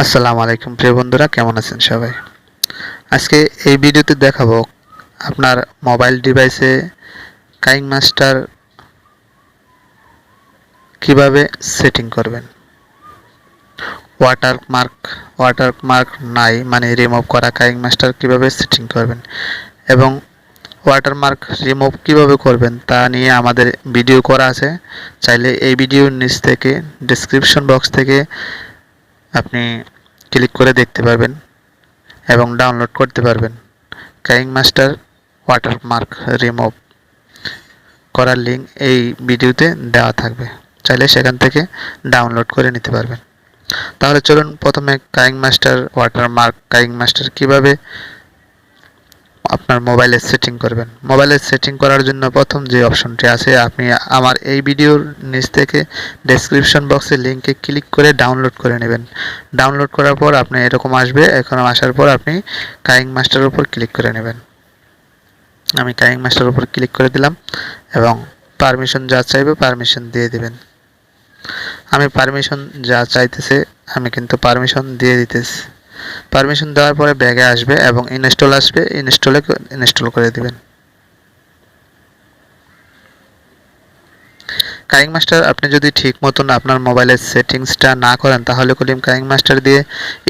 আসসালামু আলাইকুম প্রিয় বন্ধুরা, কেমন আছেন সবাই? আজকে এই ভিডিওতে দেখাবো আপনার মোবাইল ডিভাইসে কাইনমাস্টার কিভাবে সেটিং করবেন। ওয়াটারমার্ক নাই মানে রিমুভ করা কাইনমাস্টার কিভাবে সেটিং করবেন এবং ওয়াটারমার্ক রিমুভ কিভাবে করবেন তা নিয়ে আমাদের ভিডিও করা আছে। চাইলে এই ভিডিওর নিচ থেকে ডেসক্রিপশন বক্স থেকে আপনি ক্লিক করে দেখতে পারবেন এবং ডাউনলোড করতে পারবেন। কাইনমাস্টার ওয়াটারমার্ক রিমুভ করার লিঙ্ক এই ভিডিওতে দেওয়া থাকবে, চাইলে সেখান থেকে ডাউনলোড করে নিতে পারবেন। তাহলে চলুন প্রথমে কাইনমাস্টার কিভাবে আপনার মোবাইলে সেটিং করবেন। মোবাইলে সেটিং করার জন্য প্রথম যে অপশনটি আছে, আপনি আমার এই ভিডিওর নিচ থেকে ডেসক্রিপশন বক্সে লিঙ্কে ক্লিক করে ডাউনলোড করে নেবেন। ডাউনলোড করার পর আপনি এরকম আসবে। এখন আসার পর আপনি কাইনমাস্টারের উপর ক্লিক করে নেবেন। আমি কাইনমাস্টারের উপর ক্লিক করে দিলাম এবং পারমিশন যা চাইবে পারমিশন দিয়ে দিবেন। আমি পারমিশন যা চাইতেছে আমি কিন্তু পারমিশন দিয়ে দিতেছি। পারমিশন দেওয়ার পরে ব্যাগে আসবে এবং ইনস্টল আসবে, ইনস্টল করে দিবেন। কাইনমাস্টার আপনি যদি ঠিক মতন আপনার মোবাইলের সেটিংসটা না করেন তাহলে কাইনমাস্টার দিয়ে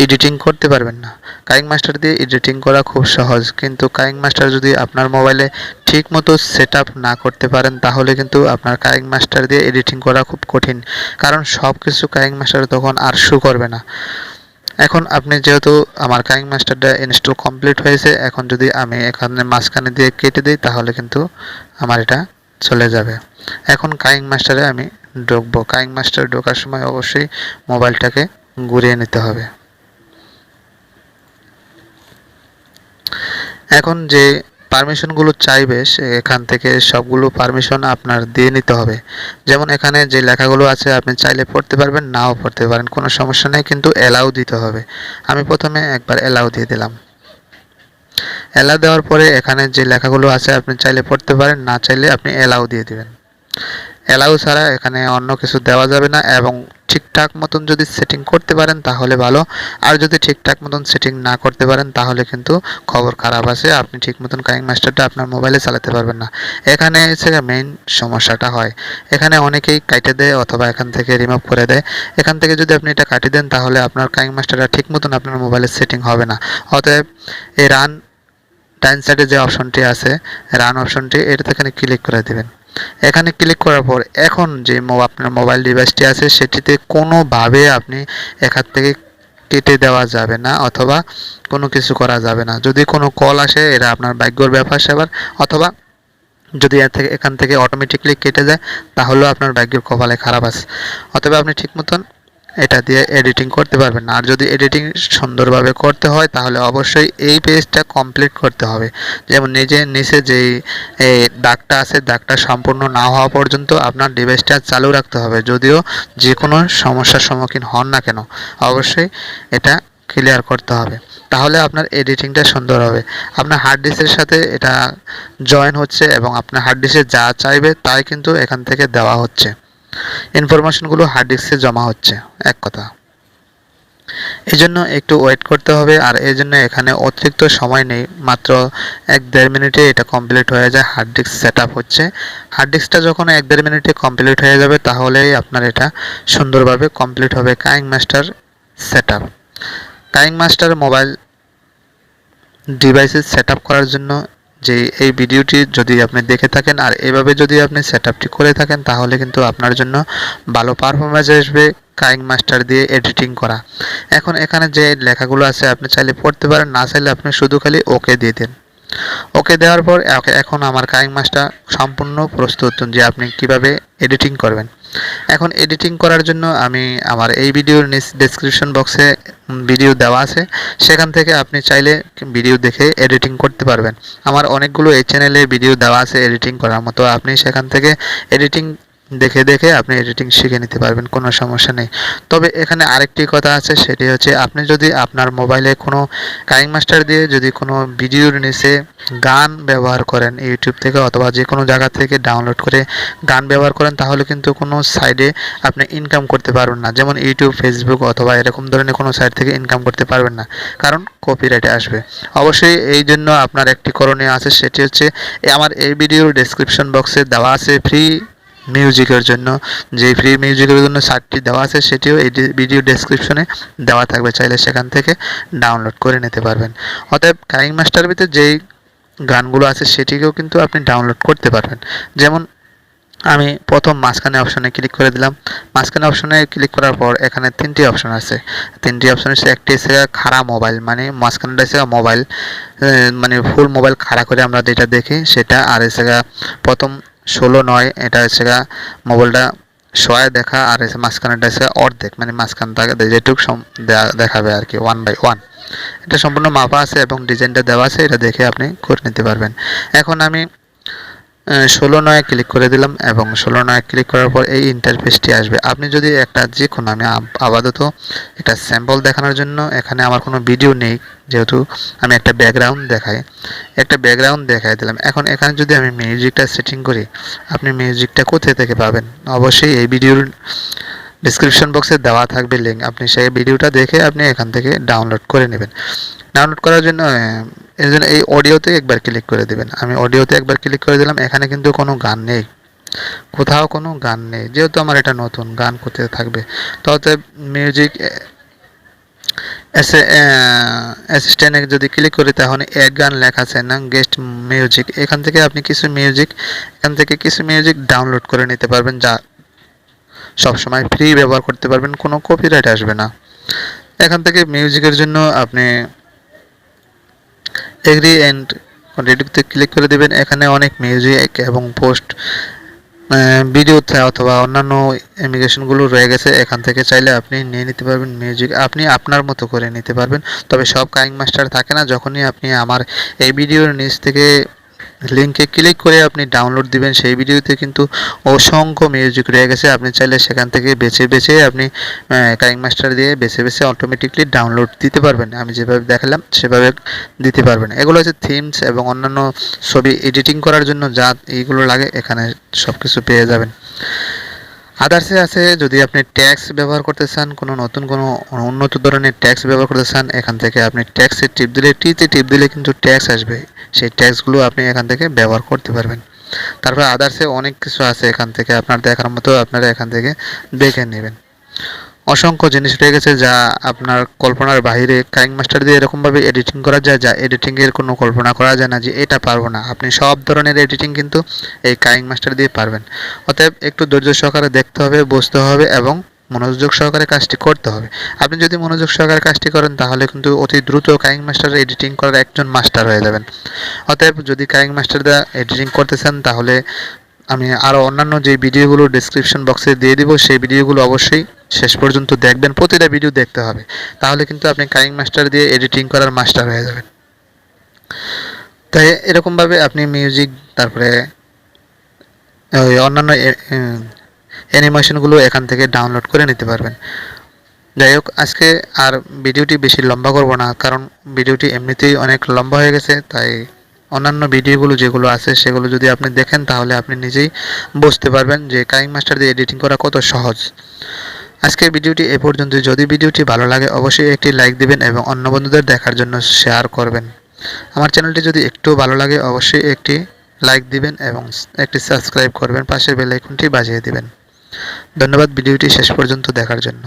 এডিটিং করতে পারবেন না। কাইনমাস্টার দিয়ে এডিটিং করা খুব সহজ, কিন্তু কাইনমাস্টার যদি আপনার মোবাইলে ঠিক মতো সেট আপ না করতে পারেন তাহলে কিন্তু আপনার কাইনমাস্টার দিয়ে এডিটিং করা খুব কঠিন, কারণ সব কিছু কাইনমাস্টার তখন আর শো করবে না। এখন আপনি যেহেতু আমার কাইনমাস্টারটা ইনস্টল কমপ্লিট হয়েছে, এখন যদি আমি এখানে মাঝখানে দিয়ে কেটে দিই তাহলে কিন্তু আমার এটা চলে যাবে। এখন কাইনমাস্টারে আমি ঢুকবো। কাইনমাস্টারে ঢোকার সময় অবশ্যই মোবাইলটাকে ঘুরিয়ে নিতে হবে। এখন যে পারমিশনগুলো চাইবে এখান থেকে সবগুলো পারমিশন আপনার দিয়ে নিতে হবে। যেমন এখানে যে লেখাগুলো আছে আপনি চাইলে পড়তে পারবেন, নাও পড়তে পারেন, কোনো সমস্যা নেই, কিন্তু অ্যালাউ দিতে হবে। আমি প্রথমে একবার অ্যালাউ দিয়ে দিলাম। অ্যালাউ দেওয়ার পরে এখানে যে লেখাগুলো আছে আপনি চাইলে পড়তে পারেন, না চাইলে আপনি অ্যালাউ দিয়ে দিবেন। অ্যালাউ ছাড়া এখানে অন্য কিছু দেওয়া যাবে না এবং ঠিকঠাক মতন যদি সেটিং করতে পারেন তাহলে ভালো, আর যদি ঠিকঠাক মতন সেটিং না করতে পারেন তাহলে কিন্তু খবর খারাপ আছে, আপনি ঠিক মতন কাইনমাস্টারটা আপনার মোবাইলে চালাতে পারবেন না। এখানে হচ্ছে মেইন সমস্যাটা হয়। এখানে অনেকেই কাটে দেয় অথবা এখান থেকে রিমুভ করে দেয়। এখান থেকে যদি আপনি এটা কাটিয়ে দেন তাহলে আপনার কাইনমাস্টারটা ঠিক মতন আপনার মোবাইলে সেটিং হবে না। অতএব এই রান ডাইন সাইডে যে অপশনটি আছে, রান অপশনটি, এটা এখানে ক্লিক করে দেবেন। এখানে ক্লিক করার পর এখন যে আপনার মোবাইল ডিভাইসটি আছে সেটিতে কোনোভাবে আপনি এখান থেকে কেটে দেওয়া যাবে না অথবা কোনো কিছু করা যাবে না। যদি কোনো কল আসে এটা আপনার ভাগ্যের ব্যাপার সেবার, অথবা যদি এখান থেকে অটোমেটিকলি কেটে যায় তাহলেও আপনার ভাগ্যের কপালে খারাপ আছে। অথবা আপনি ঠিক মতন এটা দিয়ে এডিটিং করতে পারবেন না। আর যদি এডিটিং সুন্দরভাবে করতে হয় তাহলে অবশ্যই এই পেজটা কমপ্লিট করতে হবে। যেমন নিচে যেই দাগটা আছে, দাগটা সম্পূর্ণ না হওয়া পর্যন্ত আপনার ডিভাইসটা চালু রাখতে হবে। যদিও যে কোনো সমস্যার সম্মুখীন হন না কেন অবশ্যই এটা ক্লিয়ার করতে হবে, তাহলে আপনার এডিটিংটা সুন্দর হবে। আপনার হার্ড ডিস্কের সাথে এটা জয়েন হচ্ছে এবং আপনার হার্ড ডিস্কে যা চাইবে তাই কিন্তু এখান থেকে দেওয়া হচ্ছে। ইনফরমেশনগুলো হার্ড ডিস্কে জমা হচ্ছে এক কথা। এই জন্য একটু ওয়েট করতে হবে, আর এই জন্য এখানে অতিরিক্ত সময় নেই, মাত্র 1-1.5 মিনিটে এটা কমপ্লিট হয়ে যায়। হার্ড ডিস্ক সেট আপ হচ্ছে। হার্ড ডিস্কটা যখন 1-1.5 মিনিটে কমপ্লিট হয়ে যাবে তাহলেই আপনার এটা সুন্দরভাবে কমপ্লিট হবে KineMaster set up. KineMaster mobile ডিভাইসে সেট আপ করার জন্য যে এই ভিডিওটি যদি আপনি দেখে থাকেন আর এভাবে যদি আপনি সেট আপটি করে থাকেন তাহলে কিন্তু আপনার জন্য ভালো পারফরমেন্স আসবে কাইনমাস্টার দিয়ে এডিটিং করা। এখন এখানে যে লেখাগুলো আছে আপনি চাইলে পড়তে পারেন, না চাইলে আপনি শুধু খালি ওকে দিয়ে দেন। ওকে দেওয়ার পর এখন আমার কাইনমাস্টার সম্পূর্ণ প্রস্তুত যে আপনি কিভাবে এডিটিং করবেন। এখন এডিটিং করার জন্য আমি আমার এই ভিডিওর ডেসক্রিপশন বক্সে ভিডিও দেওয়া আছে, সেখান থেকে আপনি চাইলে ভিডিও দেখে এডিটিং করতে পারবেন। আমার অনেকগুলো এই চ্যানেলে ভিডিও দেওয়া আছে এডিটিং করার মতো, আপনি সেখান থেকে এডিটিং দেখে দেখে আপনি এডিটিং শিখে নিতে পারবেন, কোনো সমস্যা নেই। তবে এখানে আরেকটি কথা আছে, সেটি হচ্ছে আপনি যদি আপনার মোবাইলে কোনো কাইনমাস্টার দিয়ে যদি কোনো ভিডিওর নিচে গান ব্যবহার করেন ইউটিউব থেকে অথবা যে কোনো জায়গা থেকে ডাউনলোড করে গান ব্যবহার করেন, তাহলে কিন্তু কোনো সাইডে আপনি ইনকাম করতে পারবেন না, যেমন ইউটিউব, ফেসবুক অথবা এরকম ধরনের কোনো সাইট থেকে ইনকাম করতে পারবেন না, কারণ কপিরাইটে আসবে। অবশ্যই এই জন্য আপনার একটি করণীয় আছে, সেটি হচ্ছে আমার এই ভিডিওর ডেসক্রিপশন বক্সে দেওয়া আছে ফ্রি মিউজিকের জন্য, যে ফ্রি মিউজিকের জন্য সাইটটি দেওয়া আছে সেটিও এই ভিডিও ডেসক্রিপশনে দেওয়া থাকবে, চাইলে সেখান থেকে ডাউনলোড করে নিতে পারবেন। অতএব কাইনমাস্টার ভিতরে যেই গানগুলো আছে সেটিকেও কিন্তু আপনি ডাউনলোড করতে পারবেন। যেমন আমি প্রথম মাঝখানে অপশনে ক্লিক করে দিলাম। মাঝখানে অপশনে ক্লিক করার পর এখানে তিনটি অপশন আছে। তিনটি অপশন হচ্ছে, একটি হচ্ছে খাড়া মোবাইল, মানে মাঝখানটা হচ্ছে মোবাইল, মানে ফুল মোবাইল খাড়া করে আমরা যেটা দেখি সেটা, আর হচ্ছে প্রথম 16:9 এটা হচ্ছে মোবাইলটা শোয়ায় দেখা, আর হচ্ছে মাঝখানেটা হচ্ছে অর্ধেক, মানে মাঝখান থেকে যেটুক দেখাবে আর কি, 1/1। এটা সম্পূর্ণ মাপা আছে এবং ডিজাইনটা দেওয়া আছে, এটা দেখে আপনি করে নিতে পারবেন। এখন আমি 16:9 ক্লিক করে দিলাম এবং 16:9 ক্লিক করার পর এই ইন্টারফেসটি আসবে। আপনি যদি একটা যে কোনো, আমি আপাতত একটা স্যাম্পল দেখানোর জন্য, এখানে আমার কোনো ভিডিও নেই যেহেতু, আমি একটা ব্যাকগ্রাউন্ড দেখাই দিলাম। এখন এখানে যদি আমি মিউজিকটা সেটিং করি, আপনি মিউজিকটা কোথা থেকে পাবেন? অবশ্যই এই ভিডিওর ডিসক্রিপশন বক্সে দেওয়া থাকবে লিঙ্ক, আপনি সেই ভিডিওটা দেখে আপনি এখান থেকে ডাউনলোড করে নেবেন। ডাউনলোড করার জন্য এর জন্য এই অডিওতে একবার ক্লিক করে দেবেন। আমি অডিওতে একবার ক্লিক করে দিলাম। এখানে কিন্তু কোনো গান নেই, কোথাও কোনো গান নেই, যেহেতু আমার এটা নতুন, গান কোথায় থাকবে? তো অতএব মিউজিক অ্যাসিস্ট্যান্টে যদি ক্লিক করি, তাহলে এক গান লেখা আছে না, গেস্ট মিউজিক, এখান থেকে আপনি কিছু মিউজিক ডাউনলোড করে নিতে পারবেন, যা সবসময় ফ্রি ব্যবহার করতে পারবেন, কোনো কপিরাইট আসবে না। এখান থেকে মিউজিকের জন্য আপনি এগ্রি অ্যান্ড কন্টিনিউতে ক্লিক করে দেবেন। এখানে অনেক মিউজিক এবং পোস্ট ভিডিওতে অথবা অন্যান্য ইমিগ্রেশনগুলো রয়ে গেছে, এখান থেকে চাইলে আপনি নিয়ে নিতে পারবেন মিউজিক, আপনি আপনার মতো করে নিতে পারবেন। তবে সব কাইনমাস্টার থাকে না, যখনই আপনি আমার এই ভিডিওর নিচ থেকে লিঙ্কে ক্লিক করে আপনি ডাউনলোড দিবেন, সেই ভিডিওতে কিন্তু অসংখ্য মিউজিক রয়ে গেছে, আপনি চাইলে সেখান থেকে বেছে বেছে আপনি কাইনমাস্টার দিয়ে বেছে বেছে অটোমেটিকলি ডাউনলোড দিতে পারবেন। আমি যেভাবে দেখালাম সেভাবে দিতে পারবেন। এগুলো হচ্ছে থিমস এবং অন্যান্য ছবি এডিটিং করার জন্য যা এইগুলো লাগে, এখানে সব কিছু পেয়ে যাবেন। আদার্সে আছে, যদি আপনি ট্যাক্স ব্যবহার করতে চান, কোনো নতুন কোনো উন্নত ধরনের ট্যাক্স ব্যবহার করতে চান, এখান থেকে আপনি ট্যাক্সে টিপ দিলে, টিপ দিলে কিন্তু ট্যাক্স আসবে, সেই ট্যাক্সগুলো আপনি এখান থেকে ব্যবহার করতে পারবেন। তারপর আদার্সে অনেক কিছু আছে, এখান থেকে আপনার দেখার মতো আপনারা এখান থেকে দেখে নেবেন। অসংখ্য জিনিস রয়ে গেছে যা আপনার কল্পনার বাইরে। কাইনমাস্টার দিয়ে এরকমভাবে এডিটিং করা যায় যা এডিটিংয়ের কোনো কল্পনা করা যায় না যে এটা পারবো না। আপনি সব ধরনের এডিটিং কিন্তু এই কাইনমাস্টার দিয়ে পারবেন। অতএব একটু ধৈর্য সহকারে দেখতে হবে, বুঝতে হবে এবং মনোযোগ সহকারে কাজটি করতে হবে। আপনি যদি মনোযোগ সহকারে কাজটি করেন, তাহলে কিন্তু অতি দ্রুত কাইনমাস্টার এডিটিং করার একজন মাস্টার হয়ে যাবেন। অতএব যদি কাইনমাস্টার দিয়ে এডিটিং করতে চান, তাহলে আমি আরও অন্যান্য যে ভিডিওগুলো ডেসক্রিপশন বক্সে দিয়ে দিব, সেই ভিডিওগুলো অবশ্যই শেষ পর্যন্ত দেখবেন, প্রতিটা ভিডিও দেখতে হবে, তাহলে কিন্তু আপনি কাইনমাস্টার দিয়ে এডিটিং করার মাস্টার হয়ে যাবেন। তাই এরকমভাবে আপনি মিউজিক, তারপরে ওই অন্যান্য অ্যানিমেশনগুলো এখান থেকে ডাউনলোড করে নিতে পারবেন। যাই হোক, আজকে আর ভিডিওটি বেশি লম্বা করব না, কারণ ভিডিওটি এমনিতেই অনেক লম্বা হয়ে গেছে। তাই অন্যান্য ভিডিওগুলো যেগুলো আছে সেগুলো যদি আপনি দেখেন, তাহলে আপনি নিজেই বুঝতে পারবেন যে কাইনমাস্টার দিয়ে এডিটিং করা কত সহজ। আজকের ভিডিওটি এ পর্যন্ত। যদি ভিডিওটি ভালো লাগে অবশ্যই একটি লাইক দিবেন এবং অন্য বন্ধুদের দেখার জন্য শেয়ার করবেন। আমার চ্যানেলটি যদি একটু ভালো লাগে অবশ্যই একটি লাইক দিবেন এবং একটি সাবস্ক্রাইব করবেন, পাশের বেল আইকনটি বাজিয়ে দিবেন। ধন্যবাদ ভিডিওটি শেষ পর্যন্ত দেখার জন্য।